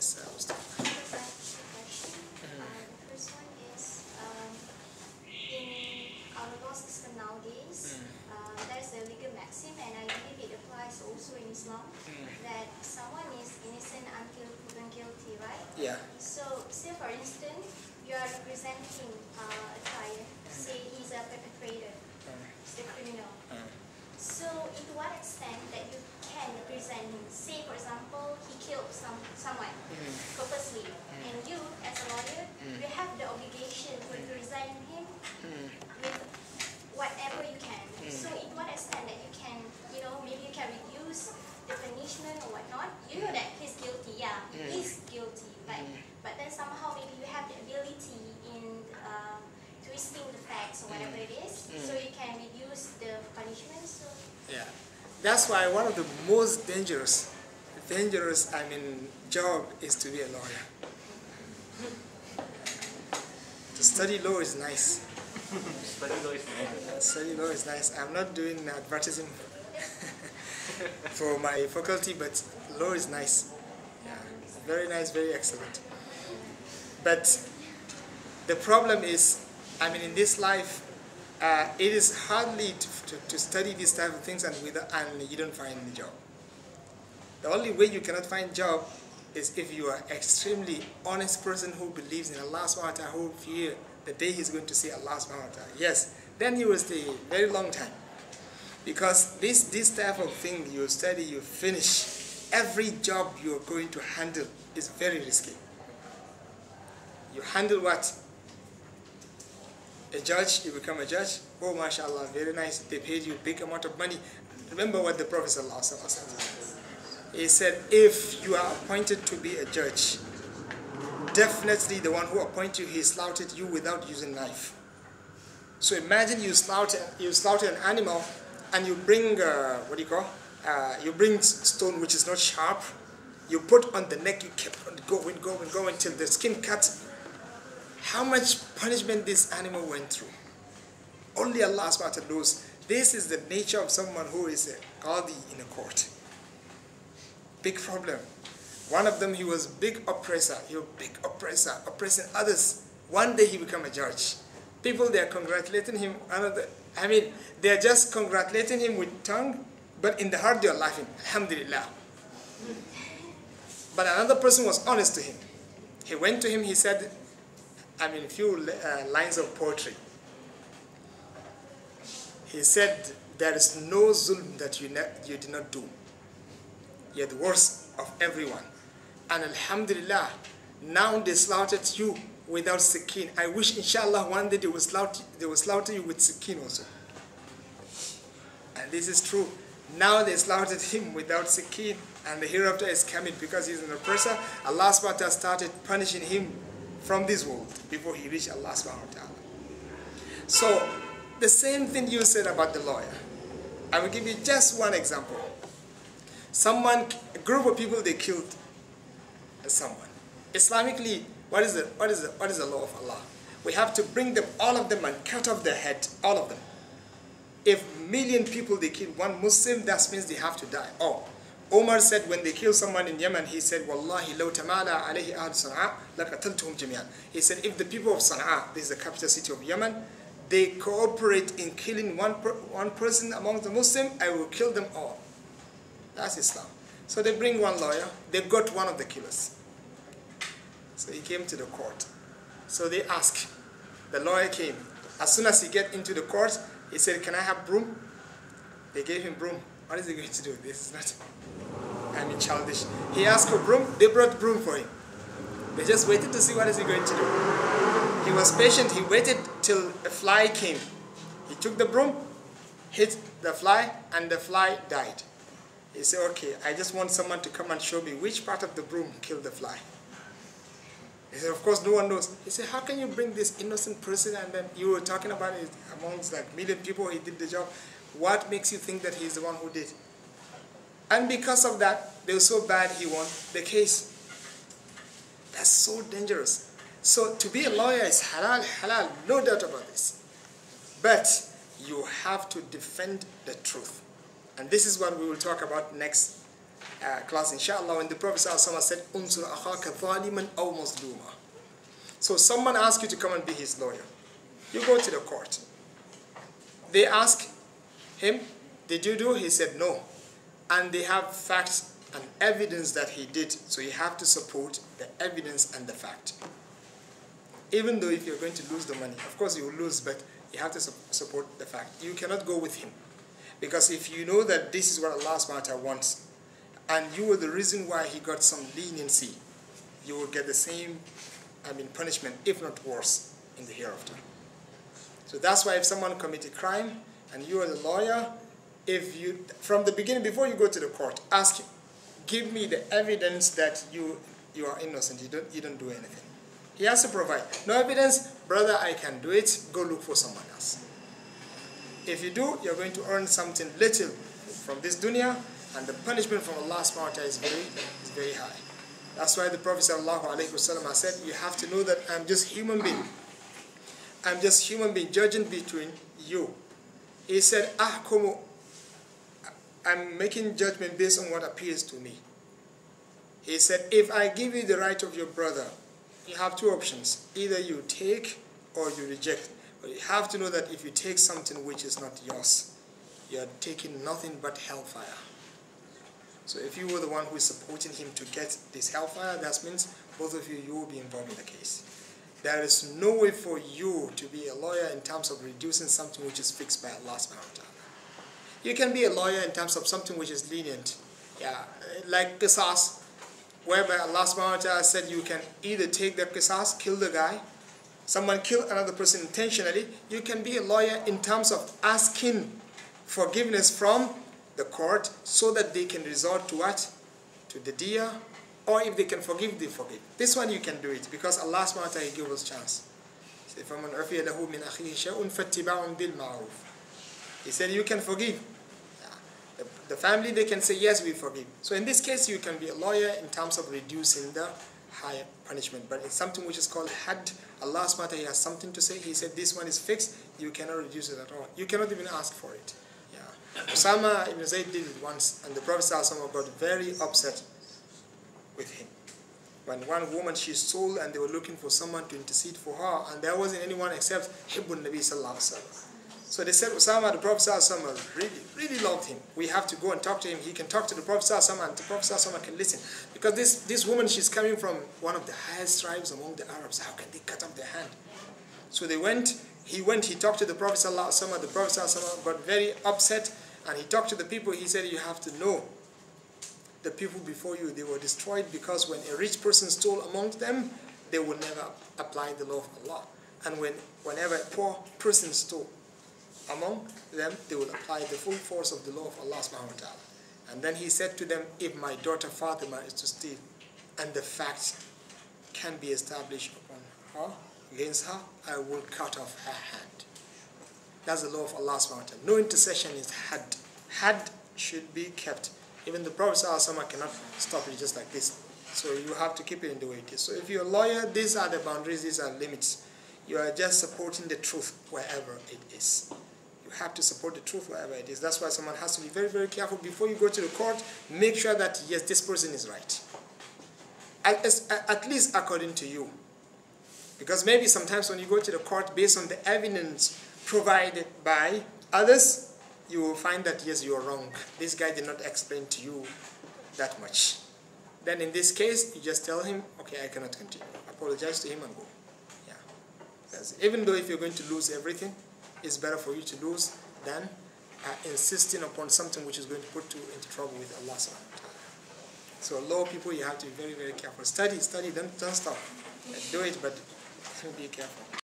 Yes, Question. The first one is, in our law system nowadays, there's a legal maxim, and I believe it applies also in Islam, that someone is innocent until proven guilty, right? Yeah. So, say for instance, you are representing a client, say he's a perpetrator, he's a criminal. So, to what extent that you can represent him? Say, for example, he killed someone purposely, and you, as a lawyer, you have the obligation to represent him with whatever you can. So, to what extent that you can, maybe you can reduce the punishment or whatnot. You know that he's guilty, yeah, he's guilty, but then somehow maybe you have the ability in twisting the facts or whatever it is, so you can reduce the punishment. So yeah, that's why one of the most dangerous job is to be a lawyer. To study law is nice. Study law is nice. Study law is nice. I'm not doing advertising for my faculty, but law is nice. Yeah, very nice, very excellent. But the problem is, in this life, it is hardly to study these type of things and you don't find a job. The only way you cannot find a job is if you are extremely honest person who believes in Allah subhanahu wa ta'ala, who fear the day he's going to see Allah subhanahu wa ta'ala. Yes, then you will stay a very long time. Because this type of thing you study, you finish, every job you are going to handle is very risky. You handle what? A judge, you become a judge. Oh, mashallah, very nice. They paid you a big amount of money. Remember what the Prophet said. He said, if you are appointed to be a judge, definitely the one who appointed you, he slaughtered you without using knife. So imagine you slaughter an animal and you bring, you bring stone which is not sharp. You put on the neck, you keep on going till the skin cuts. How much punishment this animal went through? Only Allah subhanahu wa ta'ala knows. This is the nature of someone who is a qadi in a court. Big problem. One of them, he was big oppressor. He was big oppressor, oppressing others. One day he became a judge. People, they are congratulating him. They are just congratulating him with tongue, but in the heart they are laughing. Alhamdulillah. But another person was honest to him. He went to him, he said, few lines of poetry. He said, there is no zulm that you did not do. You're the worst of everyone. And alhamdulillah, now they slaughtered you without sikin. I wish inshallah one day they will slaughter you with sikin also. And this is true. Now they slaughtered him without sikin, and the hereafter is coming because he's an oppressor. Allah subhanahu wa ta'ala started punishing him from this world before he reached Allah subhanahu wa ta'ala. So the same thing you said about the lawyer. I will give you just one example. A group of people, they killed someone. Islamically, what is the law of Allah? We have to bring them, all of them, and cut off their head, all of them. If a million people they kill one Muslim, that means they have to die. Oh, Omar said when they killed someone in Yemen, he said, Wallahi law tamala alayhi ahl Sana'a laqataltuhum jami'an. He said, if the people of Sana'a, this is the capital city of Yemen, they cooperate in killing one person among the Muslims, I will kill them all. That's Islam. So they bring one lawyer, they got one of the killers. So he came to the court. So they asked, the lawyer came. As soon as he get into the court, he said, can I have broom? They gave him broom. What is he going to do? This is not, childish. He asked for broom, they brought broom for him. They just waited to see what is he going to do. He was patient, he waited till a fly came. He took the broom, hit the fly, and the fly died. He said, okay, I just want someone to come and show me which part of the broom killed the fly. He said, of course, no one knows. He said, how can you bring this innocent person and then you were talking about it amongst like million people, he did the job. What makes you think that he's the one who did? And because of that, they were so bad, he won the case. That's so dangerous. So to be a lawyer is halal, no doubt about this. But you have to defend the truth. And this is what we will talk about next class, inshallah, when the Prophet ﷺ said, "Unsur akhaka zaliman aw mazluma." So someone asks you to come and be his lawyer. You go to the court. They ask him, "Did you do?" He said, "No." And they have facts and evidence that he did. So you have to support the evidence and the fact. Even though if you're going to lose the money, of course you will lose, but you have to support the fact. You cannot go with him. Because if you know that this is what Allah subhanahu wa ta'ala wants, and you were the reason why he got some leniency, you will get the same, punishment, if not worse, in the hereafter. So that's why if someone commits a crime, and you are the lawyer, if you, from the beginning, before you go to the court, ask him, give me the evidence that you are innocent, you don't do anything. He has to provide. No evidence, brother, I can do it, go look for someone else. If you do, you're going to earn something little from this dunya, and the punishment from Allah subhanahu wa ta'ala is very high. That's why the Prophet sallallahu alaihi wasallam has said, you have to know that I'm just human being. I'm just human being judging between you. He said, I'm making judgment based on what appears to me. He said, if I give you the right of your brother, you have two options. Either you take or you reject. But you have to know that if you take something which is not yours, you are taking nothing but hellfire. So if you were the one who is supporting him to get this hellfire, that means both of you will be involved in the case. There is no way for you to be a lawyer in terms of reducing something which is fixed by Allah subhanahu wa ta'ala. You can be a lawyer in terms of something which is lenient. Like qisas, whereby Allah subhanahu wa ta'ala said you can either take the qisas, kill the guy, someone kill another person intentionally. You can be a lawyer in terms of asking forgiveness from the court so that they can resort to what? To the diya, or if they can forgive, they forgive. This one you can do it because Allah subhanahu wa ta'ala gives us chance. He said you can forgive. The family, they can say yes, we forgive. So in this case you can be a lawyer in terms of reducing the higher punishment. But it's something which is called had. Allah subhanahu wa ta'ala has something to say. He said this one is fixed, you cannot reduce it at all. You cannot even ask for it. Usama ibn Zayd did it once, and the Prophet ﷺ got very upset with him. When one woman, she stole, and they were looking for someone to intercede for her, and there wasn't anyone except Hibbun Nabi sallallahu alaihi wasallam. So they said, Usama, the Prophet ﷺ really loved him. We have to go and talk to him. He can talk to the Prophet ﷺ, and the Prophet ﷺ can listen. Because this woman, she's coming from one of the highest tribes among the Arabs. How can they cut off their hand? So he talked to the Prophet ﷺ. The Prophet ﷺ got very upset, and he talked to the people. He said, you have to know the people before you, they were destroyed because when a rich person stole amongst them, they would never apply the law of Allah. And whenever a poor person stole among them, they will apply the full force of the law of Allah subhanahu wa ta'ala. And then he said to them, if my daughter Fatima is to steal, and the facts can be established upon her, against her, I will cut off her hand. That's the law of Allah subhanahu wa ta'ala. No intercession is had. Had should be kept. Even the Prophet ﷺ cannot stop it just like this. So you have to keep it in the way it is. So if you're a lawyer, these are the boundaries, these are limits. You are just supporting the truth wherever it is. You have to support the truth wherever it is. That's why someone has to be very, very careful. Before you go to the court, make sure that, yes, this person is right. At least according to you. Because maybe sometimes when you go to the court, based on the evidence provided by others, you will find that, yes, you are wrong. This guy did not explain to you that much. Then in this case, you just tell him, okay, I cannot continue. Apologize to him and go. Even though if you're going to lose everything, it's better for you to lose than insisting upon something which is going to put you into trouble with Allah subhanahu wa ta'ala. So law people, you have to be very, very careful. Study, don't stop. Do it, but be careful.